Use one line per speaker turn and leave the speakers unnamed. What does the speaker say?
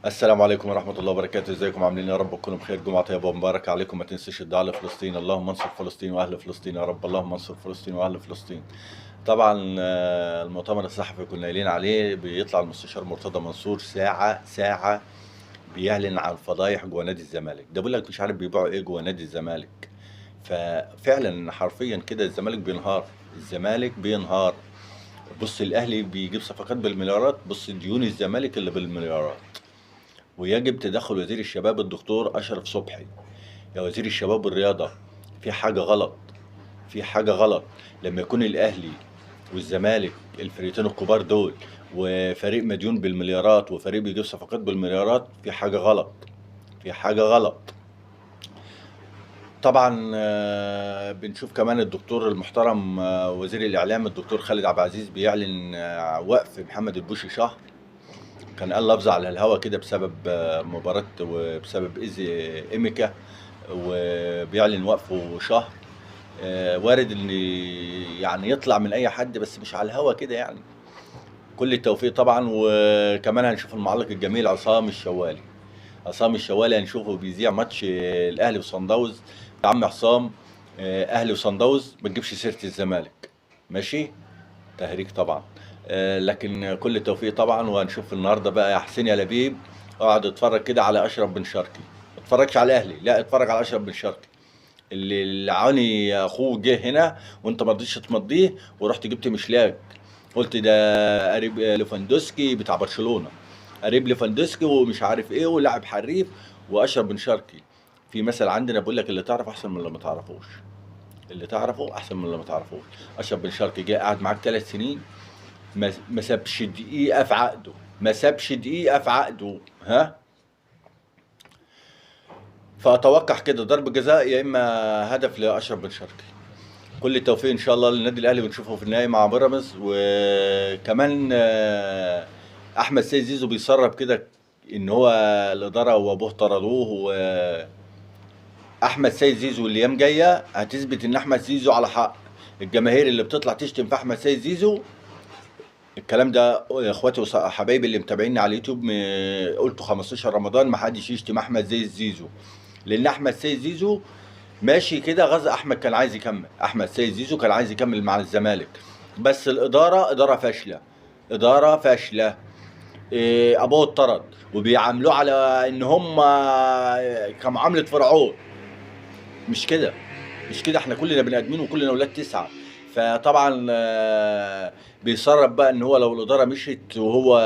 السلام عليكم ورحمة الله وبركاته، ازيكم عاملين يا رب تكونوا بخير. جمعة طيبة ومباركة عليكم. ما تنسوش الدعاء لفلسطين، اللهم انصر فلسطين واهل فلسطين يا رب، اللهم انصر فلسطين واهل فلسطين. طبعا المؤتمر الصحفي كنا قايلين عليه، بيطلع المستشار مرتضى منصور ساعة ساعة بيعلن عن فضايح جوه نادي الزمالك. ده بيقول لك مش عارف بيبيعوا ايه جوه نادي الزمالك. ففعلا حرفيا كده الزمالك بينهار، الزمالك بينهار. بص الاهلي بيجيب صفقات بالمليارات، بص ديون الزمالك اللي بالمليارات. ويجب تدخل وزير الشباب الدكتور أشرف صبحي. يا وزير الشباب والرياضة، في حاجة غلط، في حاجة غلط. لما يكون الأهلي والزمالك الفريقين الكبار دول، وفريق مديون بالمليارات وفريق بيجيب صفقات بالمليارات، في حاجة غلط، في حاجة غلط. طبعا بنشوف كمان الدكتور المحترم وزير الإعلام الدكتور خالد عبد العزيز بيعلن وقف محمد البوشي شهر. كان قال لفظ على الهوا كده بسبب مباراة وبسبب إيزي إيميكا، وبيعلن وقفه شهر. وارد ان يعني يطلع من اي حد، بس مش على الهوا كده يعني. كل التوفيق طبعا. وكمان هنشوف المعلق الجميل عصام الشوالي. عصام الشوالي هنشوفه بيذيع ماتش الاهلي وصن داونز. يا عم عصام، اهلي وصن داونز ما تجيبش سيرة الزمالك، ماشي؟ تهريج طبعا. لكن كل التوفيق طبعا. وهنشوف النهارده بقى يا حسين يا لبيب، اقعد اتفرج كده على اشرف بن شرقي. ما اتفرجش على الاهلي، لا اتفرج على اشرف بن شرقي. اللي عاني اخوه جه هنا وانت ما رضيتش تمضيه، ورحت جبت مشلاك. قلت ده قريب ليفاندوسكي بتاع برشلونة، قريب ليفاندوسكي ومش عارف ايه ولاعب حريف. واشرف بن شرقي، في مثل عندنا بيقول لك اللي تعرف احسن من اللي ما تعرفوش، اللي تعرفه احسن من اللي ما تعرفوش. اشرف بن شرقي جه قعد معاك 3 سنين، ما سابش دقيقة في عقده، ما سابش دقيقة في عقده. ها، فأتوقع كده ضربة جزاء يا إما هدف لأشرف بن شرقي. كل التوفيق إن شاء الله للنادي الأهلي، بنشوفه في النهائي مع بيراميدز. وكمان أحمد سيد زيزو بيسرب كده إن هو الإدارة وأبوه طردوه. وأحمد سيد زيزو الأيام جاية هتثبت إن أحمد زيزو على حق. الجماهير اللي بتطلع تشتم في أحمد سيد زيزو، الكلام ده يا اخواتي وحبايبي اللي متابعيني على اليوتيوب، قلته 15 رمضان ما حدش يشتم احمد زي زيزو. لان احمد سيد زيزو ماشي كده غاز. احمد كان عايز يكمل، احمد سيد زيزو كان عايز يكمل مع الزمالك، بس الاداره اداره فاشله، اداره فاشله. إيه، ابوه اتطرد وبيعاملوه على ان هم كمعامله فرعون. مش كده، مش كده. احنا كلنا بني ادمين وكلنا ولاد تسعه. فطبعا بيسرب بقى ان هو لو الاداره مشيت وهو